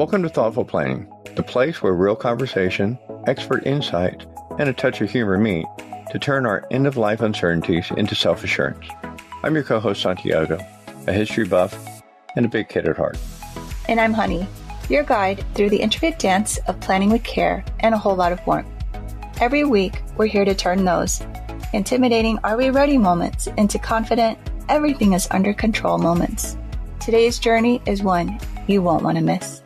Welcome to Thoughtful Planning, the place where real conversation, expert insight, and a touch of humor meet to turn our end-of-life uncertainties into self-assurance. I'm your co-host, Santiago, a history buff and a big kid at heart. And I'm Honey, your guide through the intricate dance of planning with care and a whole lot of warmth. Every week, we're here to turn those intimidating "are we ready" moments into confident "everything is under control" moments. Today's journey is one you won't want to miss.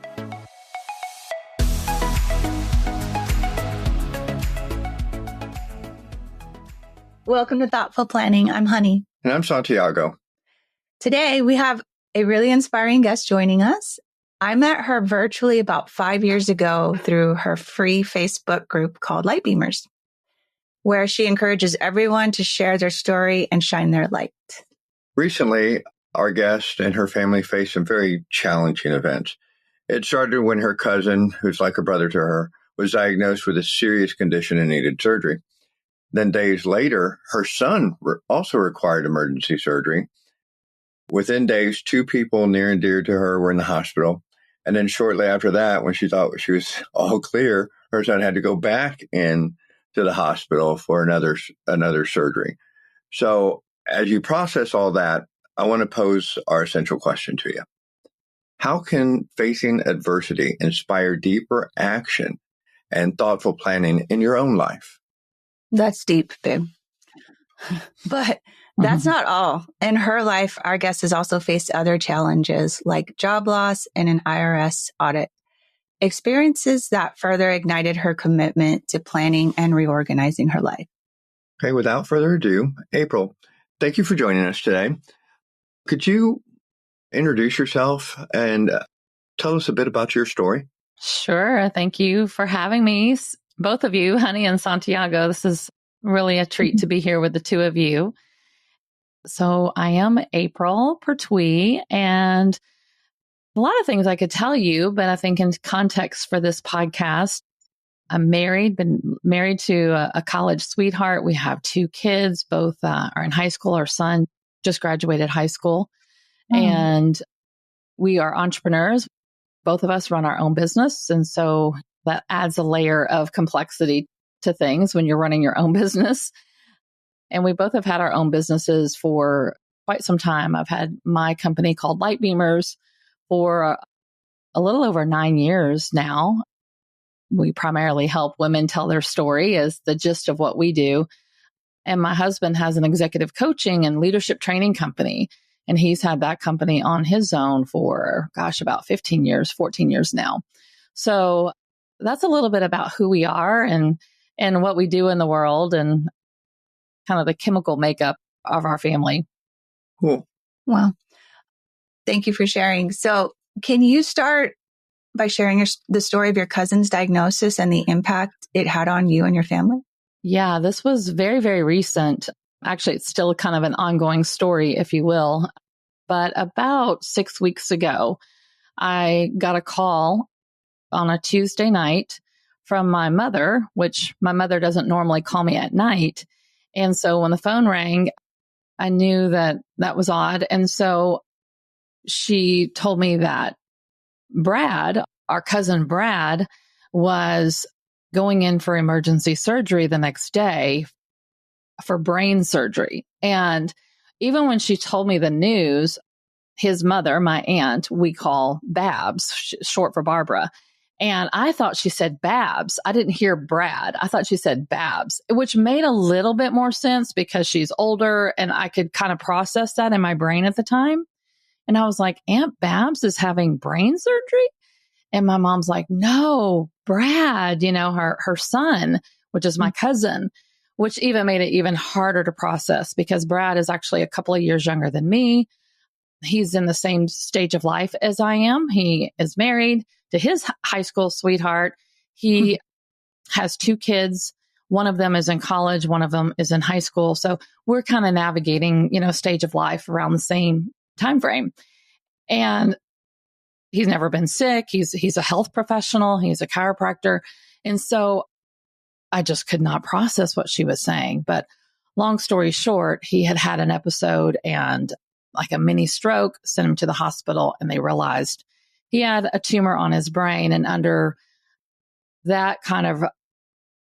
Welcome to Thoughtful Planning. I'm Honey. And I'm Santiago. Today, we have a really inspiring guest joining us. I met her virtually about 5 years ago through her free Facebook group called Lightbeamers, where she encourages everyone to share their story and shine their light. Recently, our guest and her family faced some very challenging events. It started when her cousin, who's like a brother to her, was diagnosed with a serious condition and needed surgery. Then days later, her son also required emergency surgery. Within days, 2 people near and dear to her were in the hospital. And then shortly after that, when she thought she was all clear, her son had to go back in to the hospital for another surgery. So as you process all that, I want to pose our essential question to you. How can facing adversity inspire deeper action and thoughtful planning in your own life? That's deep, babe. But that's not all. In her life, our guest has also faced other challenges like job loss and an IRS audit, experiences that further ignited her commitment to planning and reorganizing her life. Okay, without further ado, April, thank you for joining us today. Could you introduce yourself and tell us a bit about your story? Sure. Thank you for having me, both of you, Honey and Santiago. This is really a treat to be here with the two of you. So I am April Pertuis, and a lot of things I could tell you, but I think in context for this podcast, I'm been married to a college sweetheart. We have 2 kids, both are in high school. Our son just graduated high school, and we are entrepreneurs. Both of us run our own business, and so that adds a layer of complexity to things when you're running your own business. And we both have had our own businesses for quite some time. I've had my company called Lightbeamers for a little over 9 years now. We primarily help women tell their story is the gist of what we do. And my husband has an executive coaching and leadership training company. And he's had that company on his own for, about 14 years now. So that's a little bit about who we are and what we do in the world and kind of the chemical makeup of our family. Cool. Well, thank you for sharing. So can you start by sharing the story of your cousin's diagnosis and the impact it had on you and your family? Yeah, this was very, very recent. Actually, it's still kind of an ongoing story, if you will. But about 6 weeks ago, I got a call on a Tuesday night from my mother, which my mother doesn't normally call me at night. And so when the phone rang, I knew that was odd. And so she told me that Brad, our cousin Brad, was going in for emergency surgery the next day for brain surgery. And even when she told me the news, his mother, my aunt, we call Babs, short for Barbara. And I thought she said Babs. I didn't hear Brad. I thought she said Babs, which made a little bit more sense because she's older and I could kind of process that in my brain at the time. And I was like, Aunt Babs is having brain surgery? And my mom's like, no, Brad, her son, which is my cousin, which even made it even harder to process because Brad is actually a couple of years younger than me. He's in the same stage of life as I am. He is married to his high school sweetheart. He has 2 kids. One of them is in college. One of them is in high school. So we're kind of navigating, stage of life around the same time frame. And he's never been sick. He's a health professional. He's a chiropractor. And so I just could not process what she was saying. But long story short, he had an episode and like a mini stroke, sent him to the hospital, and they realized he had a tumor on his brain, and under that kind of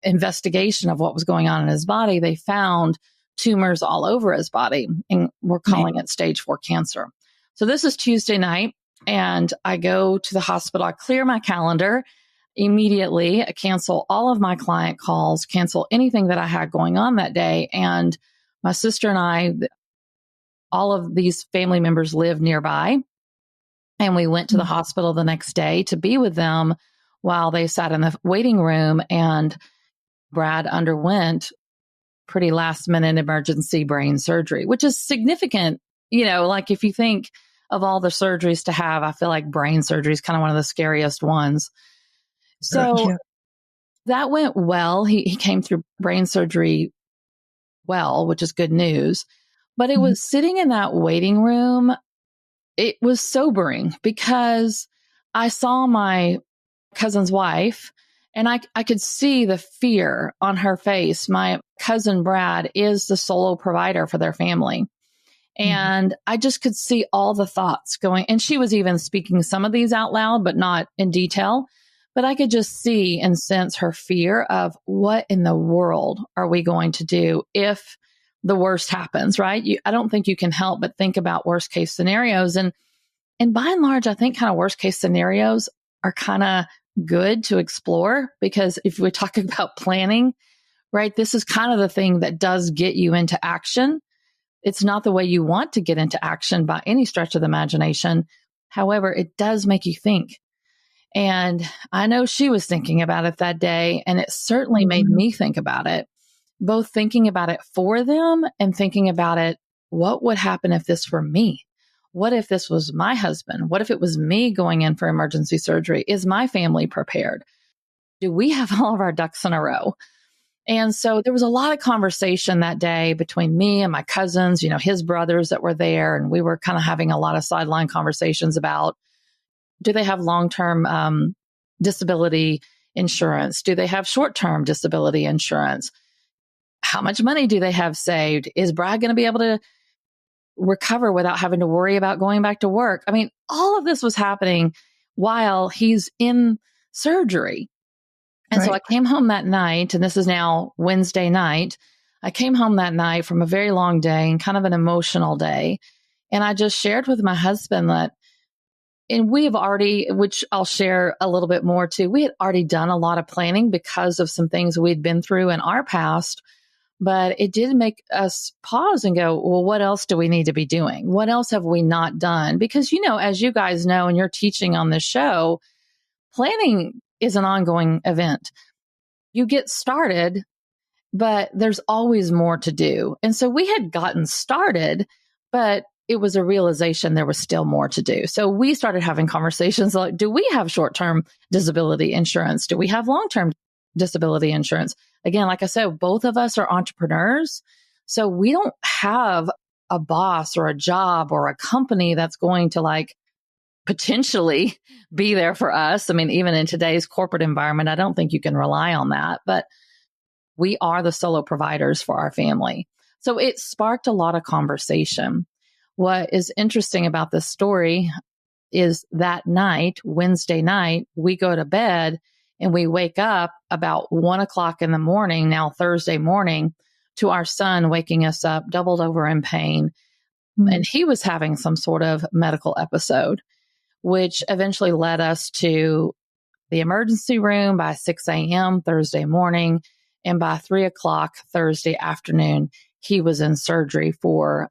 investigation of what was going on in his body, they found tumors all over his body, and we're calling it stage 4 cancer. So this is Tuesday night, and I go to the hospital. I clear my calendar immediately. I cancel all of my client calls, cancel anything that I had going on that day. And my sister and I, all of these family members live nearby, and we went to the hospital the next day to be with them while they sat in the waiting room, and Brad underwent pretty last minute emergency brain surgery, which is significant. You know, like if you think of all the surgeries to have, I feel like brain surgery is kind of one of the scariest ones. So that went well. He came through brain surgery well, which is good news. But it was sitting in that waiting room, it was sobering because I saw my cousin's wife, and I could see the fear on her face. My cousin Brad is the solo provider for their family. And I just could see all the thoughts going. And she was even speaking some of these out loud, but not in detail. But I could just see and sense her fear of what in the world are we going to do if the worst happens, right? I don't think you can help but think about worst case scenarios. And by and large, I think kind of worst case scenarios are kind of good to explore, because if we're talking about planning, right, this is kind of the thing that does get you into action. It's not the way you want to get into action by any stretch of the imagination. However, it does make you think. And I know she was thinking about it that day, and it certainly made me think about it, both thinking about it for them and thinking about it, what would happen if this were me? What if this was my husband? What if it was me going in for emergency surgery? Is my family prepared? Do we have all of our ducks in a row? And so there was a lot of conversation that day between me and my cousins, you know, his brothers that were there. And we were kind of having a lot of sideline conversations about, do they have long-term disability insurance? Do they have short-term disability insurance? How much money do they have saved? Is Brad going to be able to recover without having to worry about going back to work? I mean, all of this was happening while he's in surgery. And so I came home that night, and this is now Wednesday night. I came home that night from a very long day and kind of an emotional day. And I just shared with my husband that, and we have already, which I'll share a little bit more too, we had already done a lot of planning because of some things we'd been through in our past. But it did make us pause and go, well, what else do we need to be doing? What else have we not done? Because, you know, as you guys know, and you're teaching on this show, planning is an ongoing event. You get started, but there's always more to do. And so we had gotten started, but it was a realization there was still more to do. So we started having conversations like, do we have short-term disability insurance? Do we have long-term disability insurance? Again, like I said, both of us are entrepreneurs. So we don't have a boss or a job or a company that's going to like potentially be there for us. I mean, even in today's corporate environment, I don't think you can rely on that, but we are the solo providers for our family. So it sparked a lot of conversation. What is interesting about this story is that night, Wednesday night, we go to bed and we wake up about 1:00 in the morning, now Thursday morning, to our son waking us up, doubled over in pain. And he was having some sort of medical episode, which eventually led us to the emergency room by 6 a.m. Thursday morning. And by 3:00 Thursday afternoon, he was in surgery for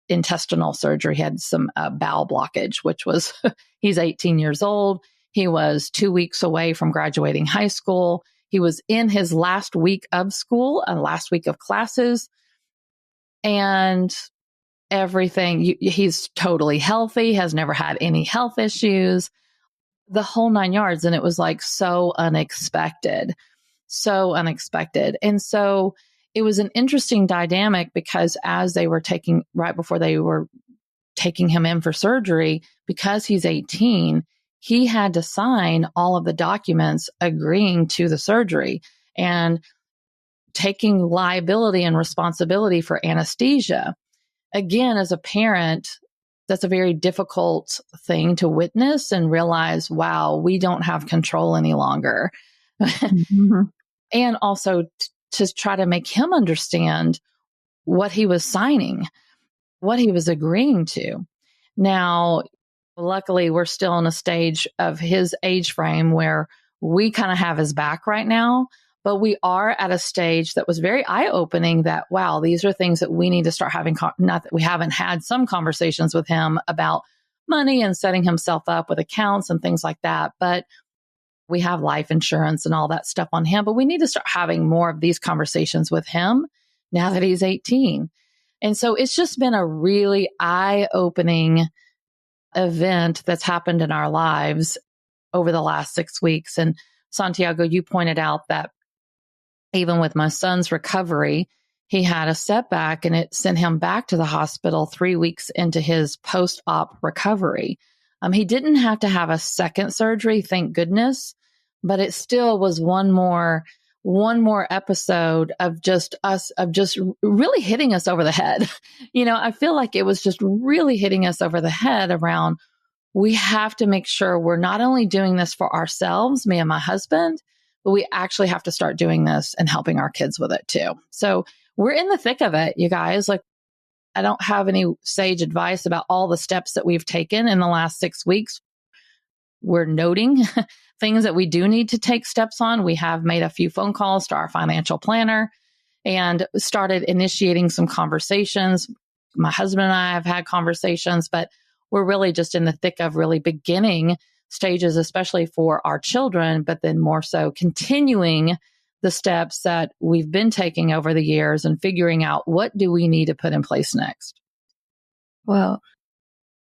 intestinal surgery. He had some bowel blockage, which was, he's 18 years old. He was 2 weeks away from graduating high school. He was in his last week of school and last week of classes. And everything, he's totally healthy, has never had any health issues, the whole 9 yards. And it was like so unexpected. And so it was an interesting dynamic because as they were right before they were taking him in for surgery, because he's 18, he had to sign all of the documents agreeing to the surgery and taking liability and responsibility for anesthesia. Again, as a parent, that's a very difficult thing to witness and realize, wow, we don't have control any longer. Mm-hmm. And also to try to make him understand what he was signing, what he was agreeing to. Now, luckily, we're still in a stage of his age frame where we kind of have his back right now, but we are at a stage that was very eye-opening that, wow, these are things that we need to start having, not that we haven't had some conversations with him about money and setting himself up with accounts and things like that. But we have life insurance and all that stuff on him, but we need to start having more of these conversations with him now that he's 18. And so it's just been a really eye-opening event that's happened in our lives over the last 6 weeks. And Santiago, you pointed out that even with my son's recovery, he had a setback and it sent him back to the hospital 3 weeks into his post-op recovery. He didn't have to have a second surgery, thank goodness, but it still was one more episode of just really hitting us over the head. I feel like it was just really hitting us over the head around, we have to make sure we're not only doing this for ourselves, me and my husband, but we actually have to start doing this and helping our kids with it too. So we're in the thick of it, you guys. Like, I don't have any sage advice about all the steps that we've taken in the last 6 weeks. We're noting things that we do need to take steps on. We have made a few phone calls to our financial planner and started initiating some conversations. My husband and I have had conversations, but we're really just in the thick of really beginning stages, especially for our children, but then more so continuing the steps that we've been taking over the years and figuring out what do we need to put in place next. Well,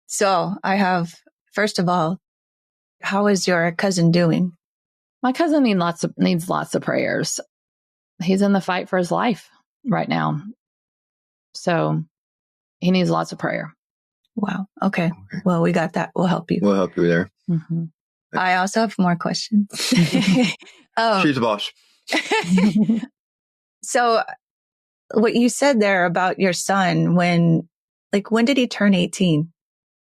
so I have, first of all, how is your cousin doing? My cousin needs lots of prayers. He's in the fight for his life right now. So he needs lots of prayer. Wow. Okay. Well, we got that. We'll help you. We'll help you there. Mm-hmm. I also have more questions. Oh. She's the boss. So what you said there about your son, when did he turn 18?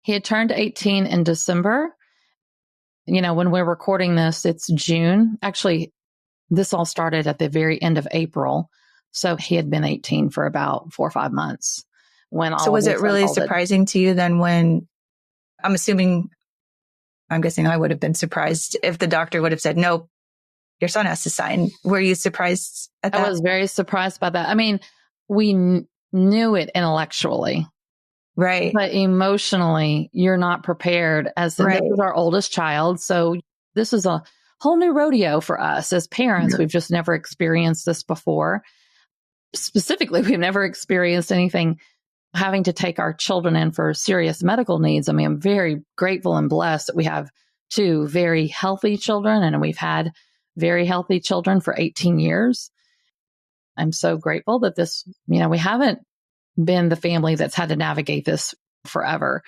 He had turned 18 in December. When we're recording this, it's June. Actually, this all started at the very end of April. So he had been 18 for about 4 or 5 months. So was it really surprising to you then when, I'm guessing I would have been surprised if the doctor would have said, no, your son has to sign. Were you surprised at that? I was very surprised by that. I mean, we knew it intellectually. Right. But emotionally, you're not prepared This is our oldest child. So this is a whole new rodeo for us as parents. Yeah. We've just never experienced this before. Specifically, we've never experienced anything having to take our children in for serious medical needs. I mean, I'm very grateful and blessed that we have 2 very healthy children, and we've had very healthy children for 18 years. I'm so grateful that we haven't been the family that's had to navigate this forever.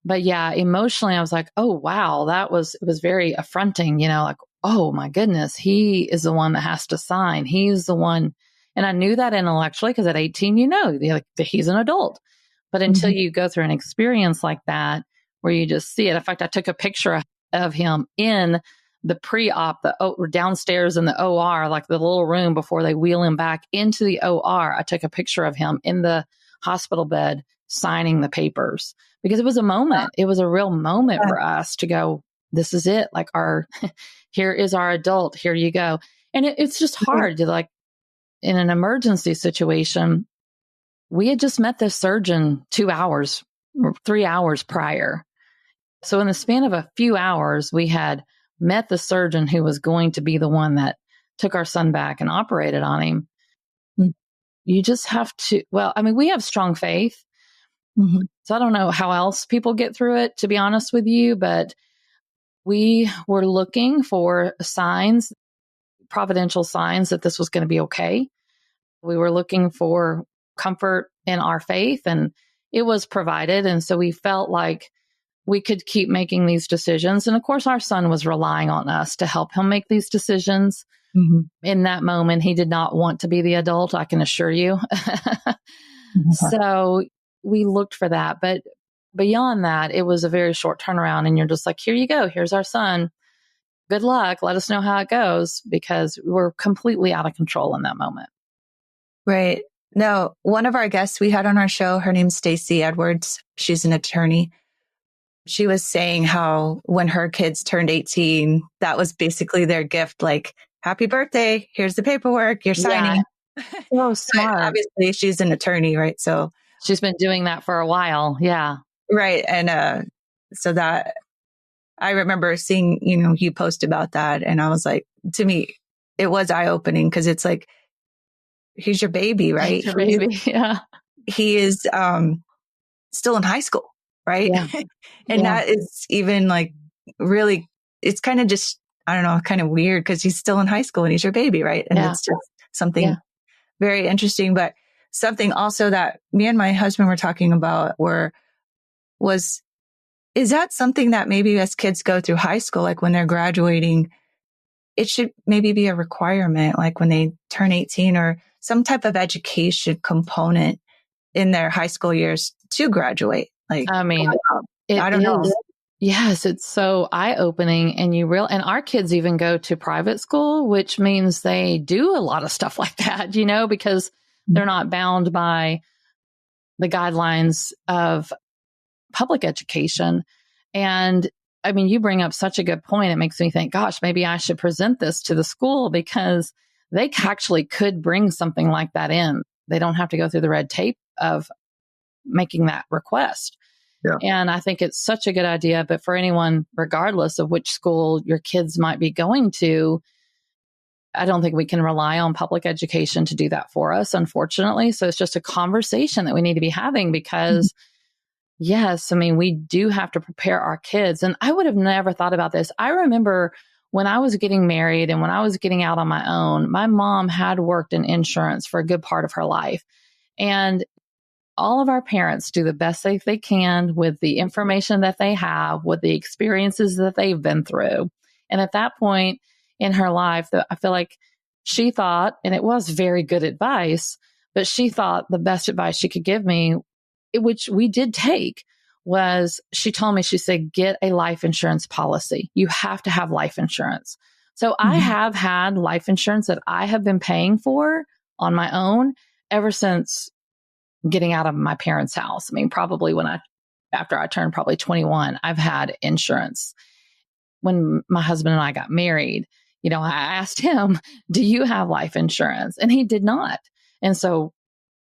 But yeah, emotionally, I was like, oh, wow, it was very affronting, like, oh my goodness, he is the one that has to sign. He's the one. And I knew that intellectually because at 18, he's an adult. But until you go through an experience like that, where you just see it. In fact, I took a picture of him in the pre-op, downstairs in the OR, like the little room before they wheel him back into the OR. I took a picture of him in the hospital bed signing the papers because it was a moment. It was a real moment for us to go, this is it. Like here is our adult. Here you go. And it's just hard to in an emergency situation. We had just met this surgeon 2 hours, 3 hours prior. So in the span of a few hours, we had met the surgeon who was going to be the one that took our son back and operated on him. You just have to, we have strong faith. Mm-hmm. So I don't know how else people get through it, to be honest with you, but we were looking for signs, providential signs that this was going to be okay. We were looking for comfort in our faith, and it was provided. And so we felt like we could keep making these decisions. And of course, our son was relying on us to help him make these decisions. Mm-hmm. In that moment, he did not want to be the adult, I can assure you. So we looked for that. But beyond that, it was a very short turnaround. And you're just like, here you go. Here's our son. Good luck. Let us know how it goes, because we're completely out of control in that moment. Right. No, one of our guests we had on our show, her name's Stacey Edwards. She's an attorney. She was saying how when her kids turned 18, that was basically their gift. Like, happy birthday. Here's the paperwork. You're signing. Yeah. Oh, smart. Obviously, she's an attorney, right? So she's been doing that for a while. Yeah. Right. And so that I remember seeing, you post about that. And I was like, to me, it was eye opening, because it's like, he's your baby, right? Your baby. Yeah. He is still in high school, right? Yeah. And that is even like really, it's kind of just, I don't know, kind of weird, because he's still in high school and he's your baby, right? And it's just something very interesting. But something also that me and my husband were talking about is that something that maybe as kids go through high school, like when they're graduating, it should maybe be a requirement, like when they turn 18, or some type of education component in their high school years to graduate. Like, I mean, I don't know. Yes, it's so eye-opening, and and our kids even go to private school, which means they do a lot of stuff like that, because they're not bound by the guidelines of public education. And I mean, you bring up such a good point. It makes me think, gosh, maybe I should present this to the school, because they actually could bring something like that in. They don't have to go through the red tape of making that request. Yeah. And I think it's such a good idea. But for anyone, regardless of which school your kids might be going to, I don't think we can rely on public education to do that for us, unfortunately. So it's just a conversation that we need to be having, because yes, I mean, we do have to prepare our kids. And I would have never thought about this. I remember when I was getting married and when I was getting out on my own, my mom had worked in insurance for a good part of her life. And all of our parents do the best they can with the information that they have, with the experiences that they've been through. And at that point in her life, I feel like she thought, and it was very good advice, but she thought the best advice she could give me, which we did take, was she told me, she said, get a life insurance policy. You have to have life insurance. So I have had life insurance that I have been paying for on my own ever since getting out of my parents' house. I mean, probably after I turned probably 21, I've had insurance. When my husband and I got married, I asked him, do you have life insurance? And he did not. And so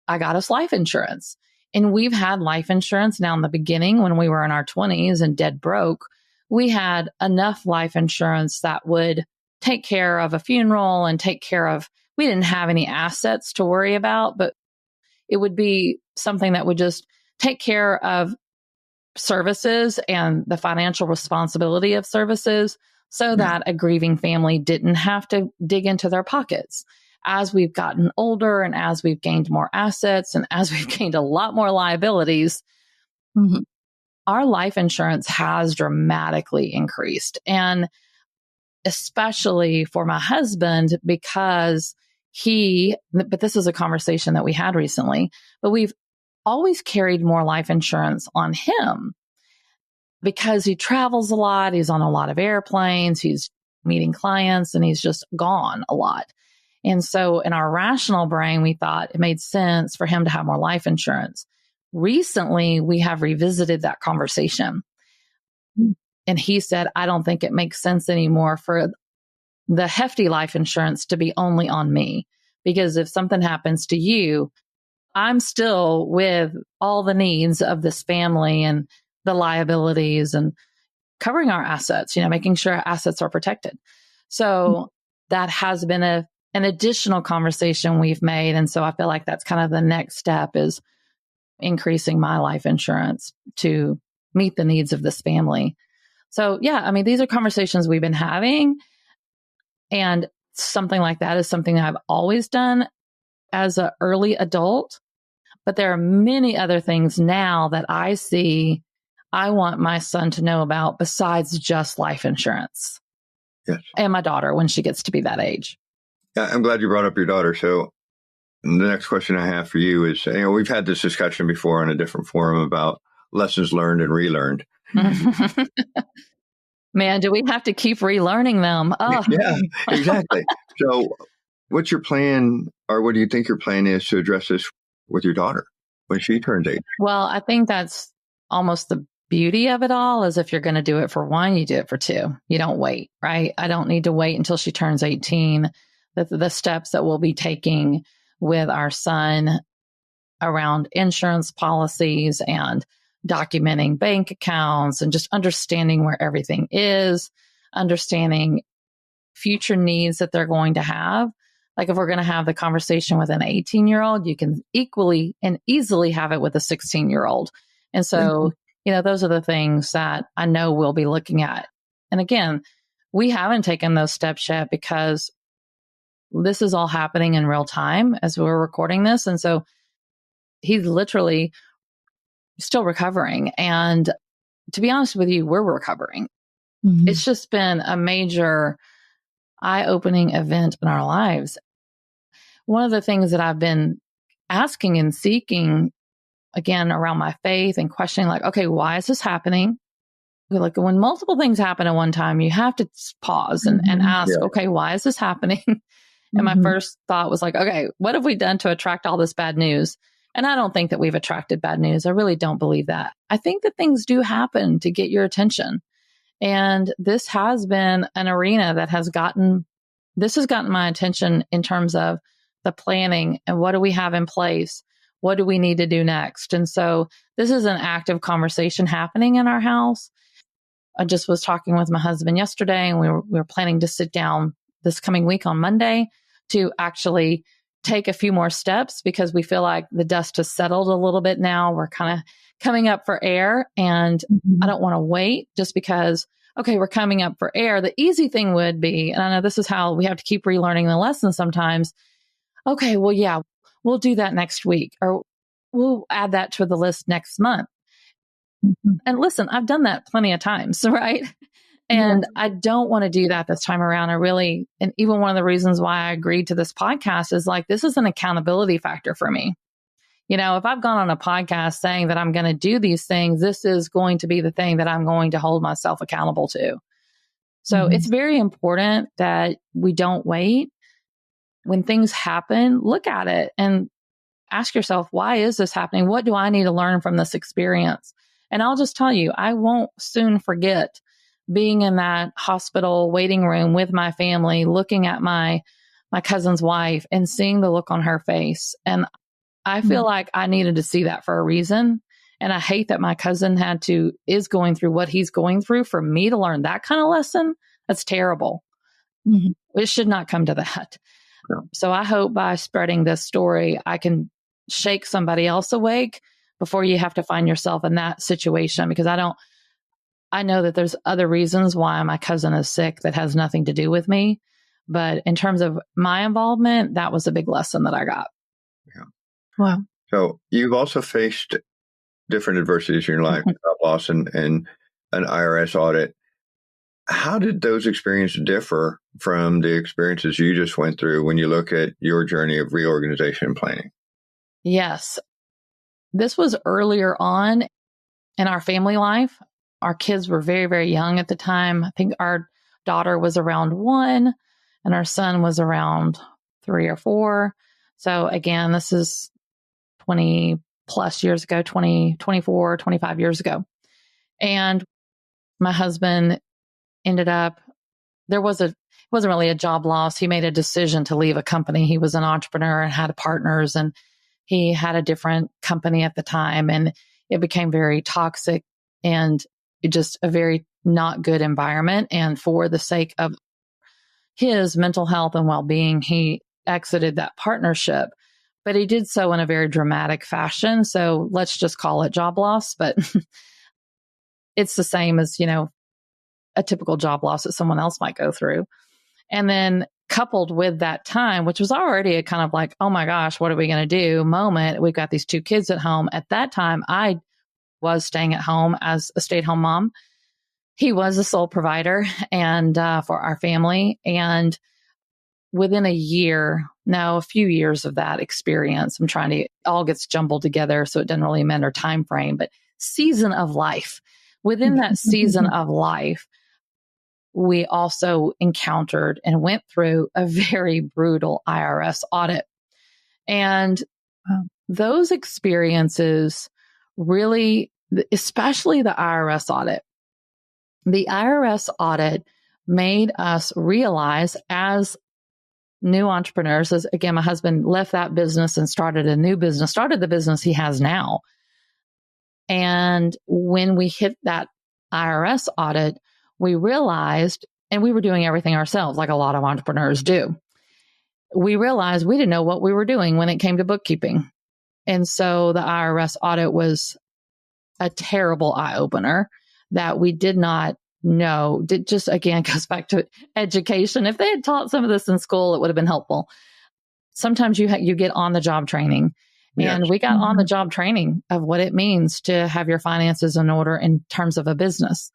I got us life insurance. And we've had life insurance now. In the beginning, when we were in our 20s and dead broke, we had enough life insurance that would take care of a funeral and we didn't have any assets to worry about, but it would be something that would just take care of services and the financial responsibility of services, so that a grieving family didn't have to dig into their pockets. As we've gotten older and as we've gained more assets and as we've gained a lot more liabilities, our life insurance has dramatically increased. And especially for my husband, because but this is a conversation that we had recently, but we've always carried more life insurance on him because he travels a lot. He's on a lot of airplanes. He's meeting clients, and he's just gone a lot. And so in our rational brain, we thought it made sense for him to have more life insurance. Recently, we have revisited that conversation. And he said, I don't think it makes sense anymore for the hefty life insurance to be only on me, because if something happens to you, I'm still with all the needs of this family and the liabilities and covering our assets, making sure our assets are protected. So that has been an additional conversation we've made. And so I feel like that's kind of the next step, is increasing my life insurance to meet the needs of this family. So yeah, I mean, these are conversations we've been having, and something like that is something that I've always done as an early adult. But there are many other things now that I see I want my son to know about besides just life insurance. Yes. And my daughter, when she gets to be that age. Yeah, I'm glad you brought up your daughter. So the next question I have for you is, we've had this discussion before in a different forum about lessons learned and relearned. Man, do we have to keep relearning them? Oh. Yeah, exactly. So what's your plan, or what do you think your plan is to address this with your daughter when she turns 8? Well, I think that's almost the beauty of it all, is if you're going to do it for one, you do it for two. You don't wait, right? I don't need to wait until she turns 18. The steps that we'll be taking with our son around insurance policies and documenting bank accounts and just understanding where everything is, understanding future needs that they're going to have. Like if we're going to have the conversation with an 18-year-old, you can equally and easily have it with a 16-year-old. And so, those are the things that I know we'll be looking at. And again, we haven't taken those steps yet because this is all happening in real time as we're recording this. And so he's literally still recovering. And to be honest with you, we're recovering. Mm-hmm. It's just been a major eye-opening event in our lives. One of the things that I've been asking and seeking, again, around my faith and questioning, like, okay, why is this happening? Like when multiple things happen at one time, you have to pause and ask, okay, why is this happening? And my first thought was like, okay, what have we done to attract all this bad news? And I don't think that we've attracted bad news. I really don't believe that. I think that things do happen to get your attention. And this has been an arena that has gotten my attention in terms of the planning and what do we have in place? What do we need to do next? And so this is an active conversation happening in our house. I just was talking with my husband yesterday, and we were planning to sit down this coming week on Monday to actually take a few more steps, because we feel like the dust has settled a little bit now. We're kind of coming up for air, and I don't want to wait just because, okay, we're coming up for air. The easy thing would be, and I know this is how we have to keep relearning the lesson sometimes. Okay, well, yeah, we'll do that next week, or we'll add that to the list next month. And listen, I've done that plenty of times, right? And I don't want to do that this time around. And even one of the reasons why I agreed to this podcast is like, this is an accountability factor for me. If I've gone on a podcast saying that I'm going to do these things, this is going to be the thing that I'm going to hold myself accountable to. So it's very important that we don't wait. When things happen, look at it and ask yourself, why is this happening? What do I need to learn from this experience? And I'll just tell you, I won't soon forget being in that hospital waiting room with my family, looking at my cousin's wife and seeing the look on her face. And I feel like I needed to see that for a reason. And I hate that my cousin is going through what he's going through for me to learn that kind of lesson. That's terrible. It should not come to that. So I hope by spreading this story, I can shake somebody else awake before you have to find yourself in that situation, because I know that there's other reasons why my cousin is sick that has nothing to do with me. But in terms of my involvement, that was a big lesson that I got. Yeah. Wow. So you've also faced different adversities in your life, loss and an IRS audit. How did those experiences differ from the experiences you just went through when you look at your journey of reorganization and planning? Yes. This was earlier on in our family life. Our kids were very, very young at the time. I think our daughter was around 1 and our son was around 3 or 4. So again, this is 20 plus years ago, 20, 24, 25 years ago. And my husband ended up, it wasn't really a job loss. He made a decision to leave a company. He was an entrepreneur and had partners, and he had a different company at the time, and it became very toxic and just a very not good environment. And for the sake of his mental health and well-being, he exited that partnership, but he did so in a very dramatic fashion. So let's just call it job loss, but it's the same as, a typical job loss that someone else might go through. And then coupled with that time, which was already a kind of like, oh my gosh, what are we going to do moment? We've got these 2 kids at home. At that time, I was staying at home as a stay-at-home mom. He was the sole provider and for our family. And within a few years of that experience, it all gets jumbled together, so it doesn't really matter time frame. But season of life. Within that season of life, we also encountered and went through a very brutal IRS audit. And those experiences really, especially the IRS audit, made us realize as new entrepreneurs, as again, my husband left that business and started a new business, started the business he has now. And when we hit that IRS audit, we realized, and we were doing everything ourselves, like a lot of entrepreneurs do. We realized we didn't know what we were doing when it came to bookkeeping. And so the IRS audit was a terrible eye-opener that we did not know. It just, again, goes back to education. If they had taught some of this in school, it would have been helpful. Sometimes you get on-the-job training. And we got on the job training of what it means to have your finances in order in terms of a business.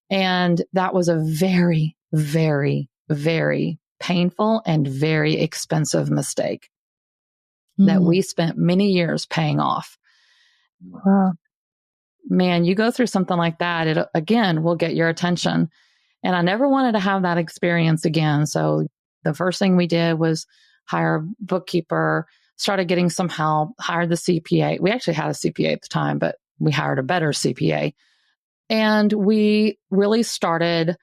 And that was a very, very, very painful and very expensive mistake that we spent many years paying off. Man, you go through something like that, it again will get your attention. And I never wanted to have that experience again. So the first thing we did was hire a bookkeeper, started getting some help, hired the CPA. We actually had a CPA at the time, but we hired a better CPA. And we really started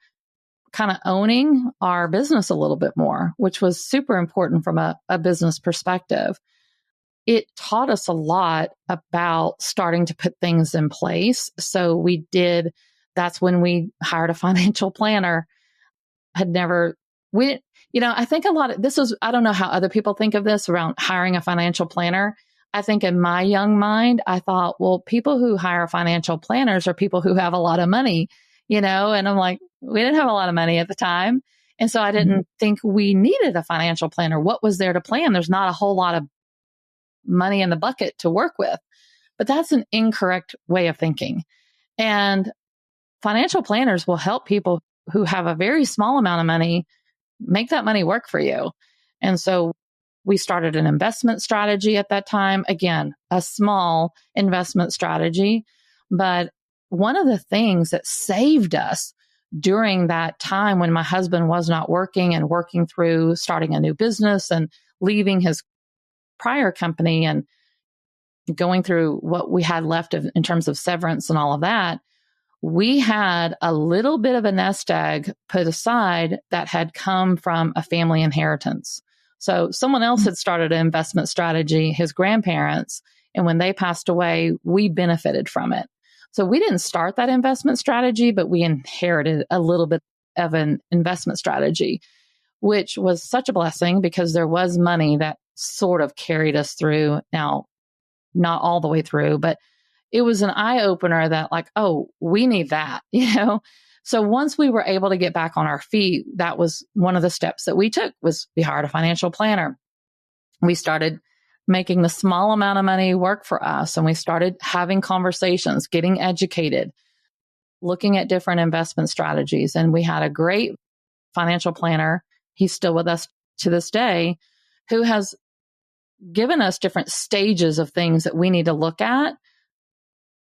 kind of owning our business a little bit more, which was super important from a business perspective. It taught us a lot about starting to put things in place. So that's when we hired a financial planner. I think I don't know how other people think of this around hiring a financial planner. I think in my young mind, I thought, well, people who hire financial planners are people who have a lot of money, and I'm like, we didn't have a lot of money at the time. And so I didn't think we needed a financial planner. What was there to plan? There's not a whole lot of money in the bucket to work with, but that's an incorrect way of thinking. And financial planners will help people who have a very small amount of money make that money work for you. And so we started an investment strategy at that time. Again, a small investment strategy. But one of the things that saved us during that time when my husband was not working and working through starting a new business and leaving his prior company and going through what we had left in terms of severance and all of that, we had a little bit of a nest egg put aside that had come from a family inheritance. So someone else had started an investment strategy, his grandparents, and when they passed away, we benefited from it. So we didn't start that investment strategy, but we inherited a little bit of an investment strategy, which was such a blessing because there was money that sort of carried us through. Now, not all the way through, but it was an eye opener that like, oh, we need that, So once we were able to get back on our feet, that was one of the steps that we took was we hired a financial planner. We started making the small amount of money work for us. And we started having conversations, getting educated, looking at different investment strategies. And we had a great financial planner. He's still with us to this day, who has given us different stages of things that we need to look at.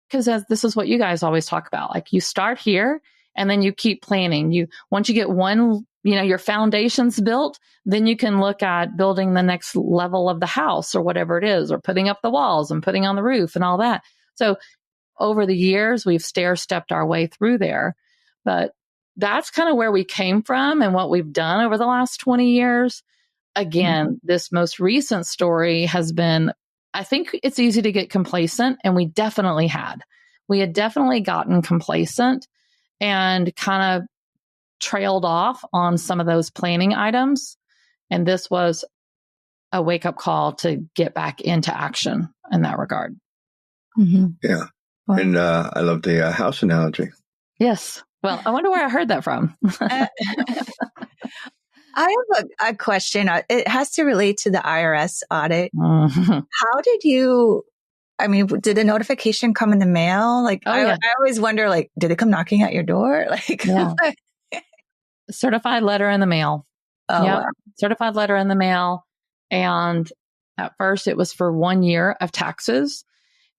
Because this is what you guys always talk about. Like you start here and then you keep planning. Once you get one, your foundation's built, then you can look at building the next level of the house or whatever it is, or putting up the walls and putting on the roof and all that. So over the years, we've stair-stepped our way through there. But that's kind of where we came from and what we've done over the last 20 years. Again, this most recent story has been, I think it's easy to get complacent, and we definitely had. We had definitely gotten complacent and kind of trailed off on some of those planning items. And this was a wake-up call to get back into action in that regard. Yeah. Wow. And I love the house analogy. Yes. Well, I wonder where I heard that from. I have a question. It has to relate to the IRS audit. How did did a notification come in the mail? I always wonder, did it come knocking at your door? Certified letter in the mail. Oh, yep. Wow. Certified letter in the mail. And at first it was for 1 year of taxes.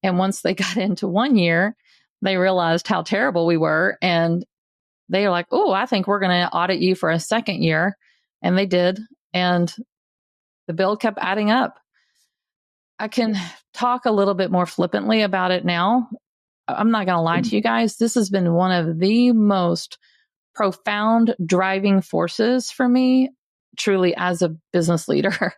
And once they got into 1 year, they realized how terrible we were. And they were like, oh, I think we're going to audit you for a second year. And they did. And the bill kept adding up. I can talk a little bit more flippantly about it now. I'm not going to lie to you guys. This has been one of the most profound driving forces for me, truly, as a business leader.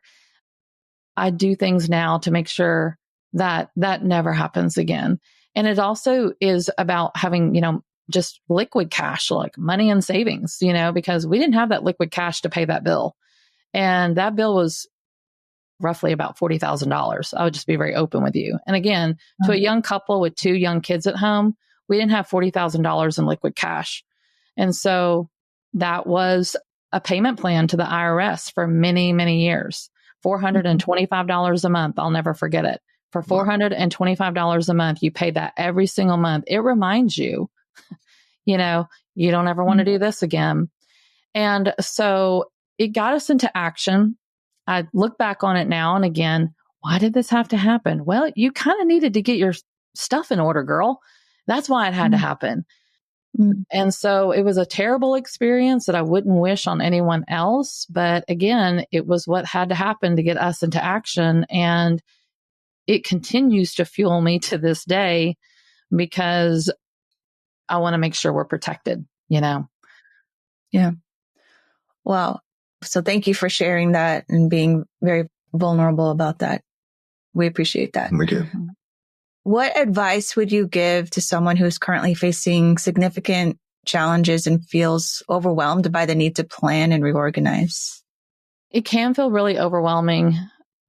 I do things now to make sure that that never happens again. And it also is about having, just liquid cash, like money and savings, because we didn't have that liquid cash to pay that bill. And that bill was roughly about $40,000. I would just be very open with you. And again, to a young couple with 2 young kids at home, we didn't have $40,000 in liquid cash. And so that was a payment plan to the IRS for many, many years. $425 a month. I'll never forget it. For $425 a month, you pay that every single month. It reminds you, you don't ever want to do this again. And so it got us into action. I look back on it now and again, why did this have to happen? Well, you kind of needed to get your stuff in order, girl. That's why it had to happen. And so it was a terrible experience that I wouldn't wish on anyone else. But again, it was what had to happen to get us into action. And it continues to fuel me to this day because I want to make sure we're protected, Yeah. Wow. So thank you for sharing that and being very vulnerable about that. We appreciate that. We do. What advice would you give to someone who's currently facing significant challenges and feels overwhelmed by the need to plan and reorganize? It can feel really overwhelming.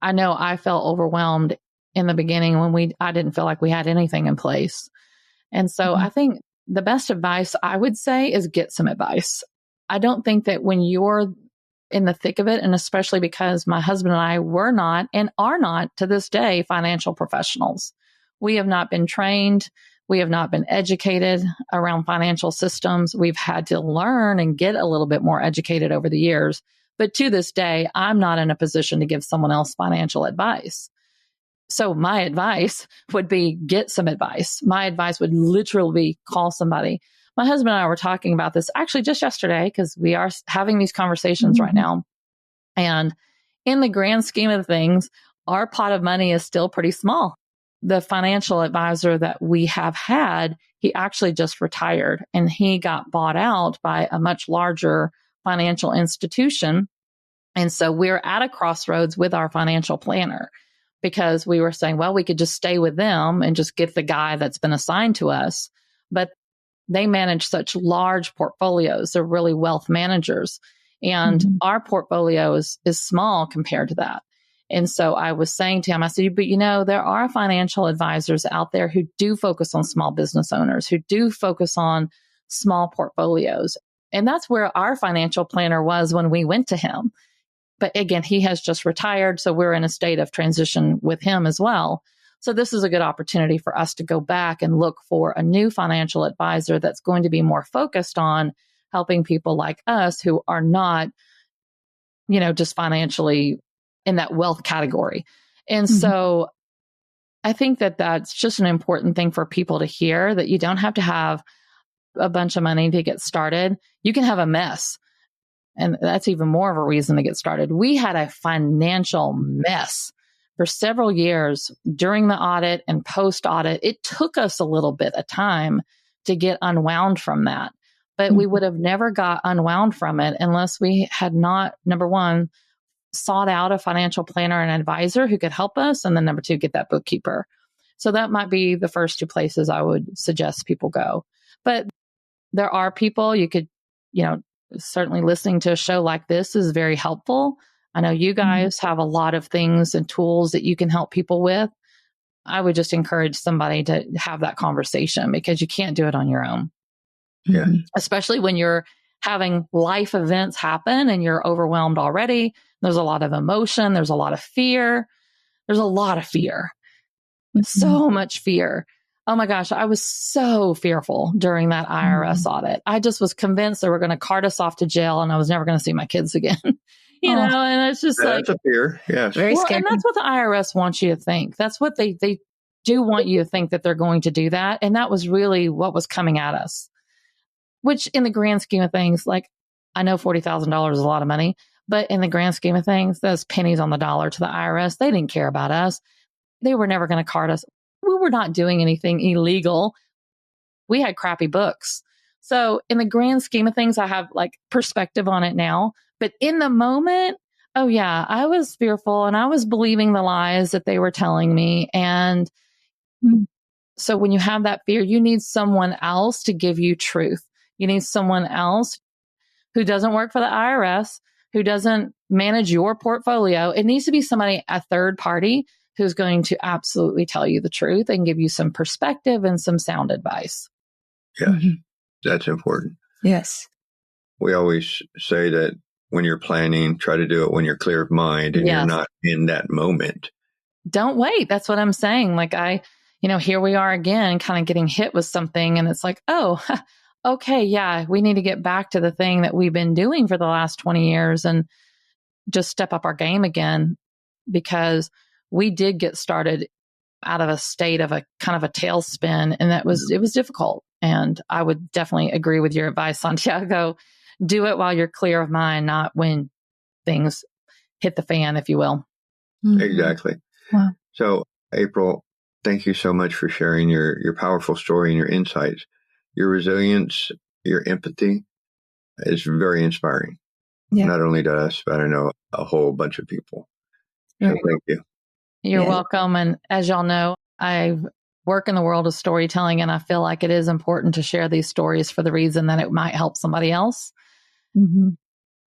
I know I felt overwhelmed in the beginning when I didn't feel like we had anything in place. And so I think the best advice I would say is get some advice. I don't think that when you're in the thick of it, and especially because my husband and I were not and are not to this day financial professionals. We have not been trained. We have not been educated around financial systems. We've had to learn and get a little bit more educated over the years. But to this day, I'm not in a position to give someone else financial advice. So my advice would be get some advice. My advice would literally be call somebody. My husband and I were talking about this actually just yesterday because we are having these conversations right now. And in the grand scheme of things, our pot of money is still pretty small. The financial advisor that we have had, he actually just retired and he got bought out by a much larger financial institution. And so we're at a crossroads with our financial planner because we were saying, well, we could just stay with them and just get the guy that's been assigned to us. But they manage such large portfolios. They're really wealth managers. And our portfolio is small compared to that. And so I was saying to him, I said, but there are financial advisors out there who do focus on small business owners, who do focus on small portfolios. And that's where our financial planner was when we went to him. But again, he has just retired. So we're in a state of transition with him as well. So this is a good opportunity for us to go back and look for a new financial advisor that's going to be more focused on helping people like us who are not, just financially in that wealth category. And so I think that that's just an important thing for people to hear, that you don't have to have a bunch of money to get started. You can have a mess. And that's even more of a reason to get started. We had a financial mess for several years during the audit and post audit. It took us a little bit of time to get unwound from that, but we would have never got unwound from it unless we had not, number one, sought out a financial planner and advisor who could help us. And then number 2, get that bookkeeper. So that might be the first 2 places I would suggest people go. But there are people you could, certainly listening to a show like this is very helpful. I know you guys have a lot of things and tools that you can help people with. I would just encourage somebody to have that conversation because you can't do it on your own. Yeah. Especially when you're having life events happen and you're overwhelmed already. There's a lot of emotion. There's a lot of fear. There's a lot of fear. So much fear. Oh my gosh, I was so fearful during that IRS audit. I just was convinced they were going to cart us off to jail and I was never going to see my kids again. And it's just that's a fear. Yes. Very scary. And that's what the IRS wants you to think. That's what they do want you to think that they're going to do that. And that was really what was coming at us, which in the grand scheme of things, like I know $40,000 is a lot of money, but in the grand scheme of things, those pennies on the dollar to the IRS, they didn't care about us. They were never going to card us. We were not doing anything illegal. We had crappy books. So in the grand scheme of things, I have like perspective on it now. But in the moment, oh yeah, I was fearful and I was believing the lies that they were telling me. And so when you have that fear, you need someone else to give you truth. You need someone else who doesn't work for the IRS, who doesn't manage your portfolio. It needs to be somebody, a third party, who's going to absolutely tell you the truth and give you some perspective and some sound advice. Yes, that's important. Yes. We always say that when you're planning, try to do it when you're clear of mind and you're not in that moment. Don't wait. That's what I'm saying. Like here we are again, kind of getting hit with something. And it's like, oh, okay, yeah, we need to get back to the thing that we've been doing for the last 20 years and just step up our game again, because we did get started out of a state of a kind of a tailspin, and it was difficult. And I would definitely agree with your advice, Santiago. Do it while you're clear of mind, not when things hit the fan, if you will. Exactly. Wow. So, April, thank you so much for sharing your powerful story and your insights. Your resilience, your empathy is very inspiring. Yeah. Not only to us, but I know a whole bunch of people. So thank you. You're welcome. And as y'all know, I work in the world of storytelling, and I feel like it is important to share these stories for the reason that it might help somebody else.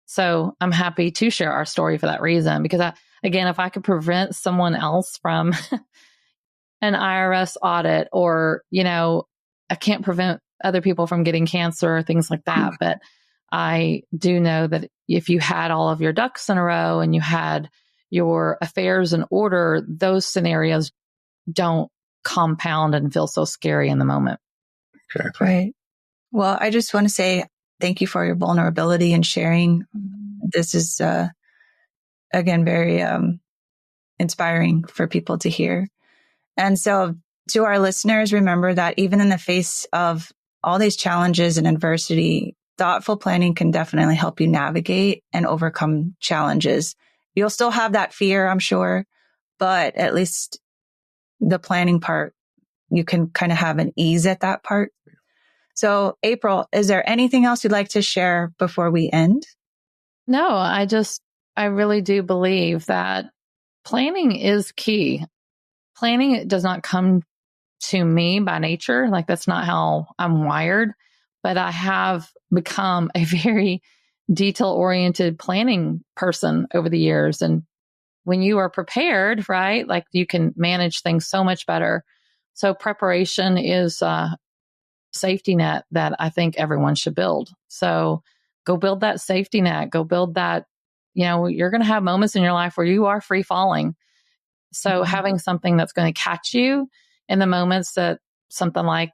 So I'm happy to share our story for that reason, because if I could prevent someone else from an IRS audit, or, I can't prevent other people from getting cancer or things like that. But I do know that if you had all of your ducks in a row and you had your affairs in order, those scenarios don't compound and feel so scary in the moment. Exactly. Right. Well, I just want to say thank you for your vulnerability and sharing. This is, again, very inspiring for people to hear. And so to our listeners, remember that even in the face of all these challenges and adversity, thoughtful planning can definitely help you navigate and overcome challenges. You'll still have that fear, I'm sure, but at least the planning part, you can kind of have an ease at that part. So, April, is there anything else you'd like to share before we end? No, I really do believe that planning is key. Planning does not come to me by nature. Like, that's not how I'm wired, but I have become a very detail-oriented planning person over the years. And when you are prepared, right, like you can manage things so much better. So preparation is a safety net that I think everyone should build. So go build that safety net, go build that, you're going to have moments in your life where you are free falling. So having something that's going to catch you in the moments that something like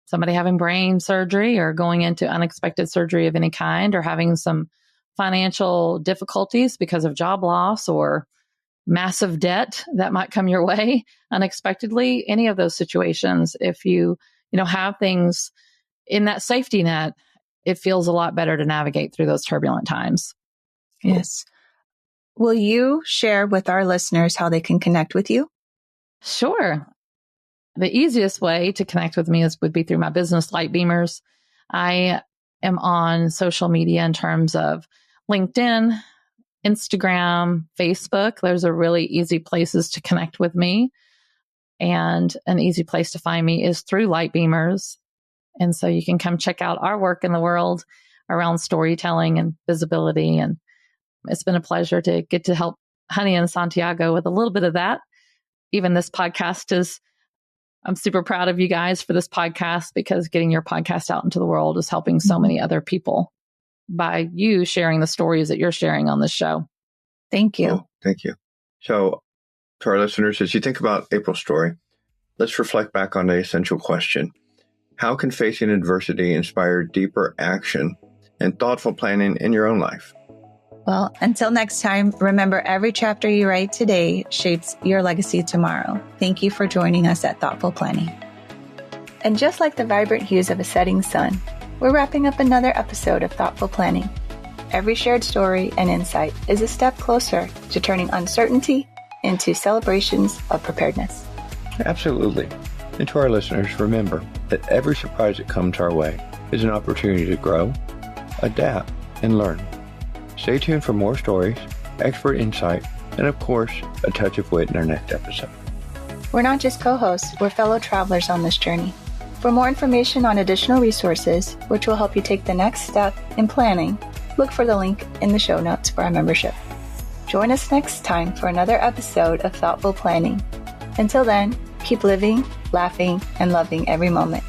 somebody having brain surgery or going into unexpected surgery of any kind, or having some financial difficulties because of job loss or massive debt that might come your way unexpectedly, any of those situations, if you have things in that safety net, it feels a lot better to navigate through those turbulent times. Yes. Will you share with our listeners how they can connect with you? Sure. The easiest way to connect with me would be through my business, Lightbeamers. I am on social media in terms of LinkedIn, Instagram, Facebook. Those are really easy places to connect with me. And an easy place to find me is through Lightbeamers. And so you can come check out our work in the world around storytelling and visibility. And it's been a pleasure to get to help Honey and Santiago with a little bit of that. Even this podcast I'm super proud of you guys for this podcast, because getting your podcast out into the world is helping so many other people by you sharing the stories that you're sharing on this show. Thank you. Oh, thank you. So to our listeners, as you think about April's story, let's reflect back on the essential question. How can facing adversity inspire deeper action and thoughtful planning in your own life? Well, until next time, remember every chapter you write today shapes your legacy tomorrow. Thank you for joining us at Thoughtful Planning. And just like the vibrant hues of a setting sun, we're wrapping up another episode of Thoughtful Planning. Every shared story and insight is a step closer to turning uncertainty into celebrations of preparedness. Absolutely. And to our listeners, remember that every surprise that comes our way is an opportunity to grow, adapt, and learn. Stay tuned for more stories, expert insight, and of course, a touch of wit in our next episode. We're not just co-hosts, we're fellow travelers on this journey. For more information on additional resources, which will help you take the next step in planning, look for the link in the show notes for our membership. Join us next time for another episode of Thoughtful Planning. Until then, keep living, laughing, and loving every moment.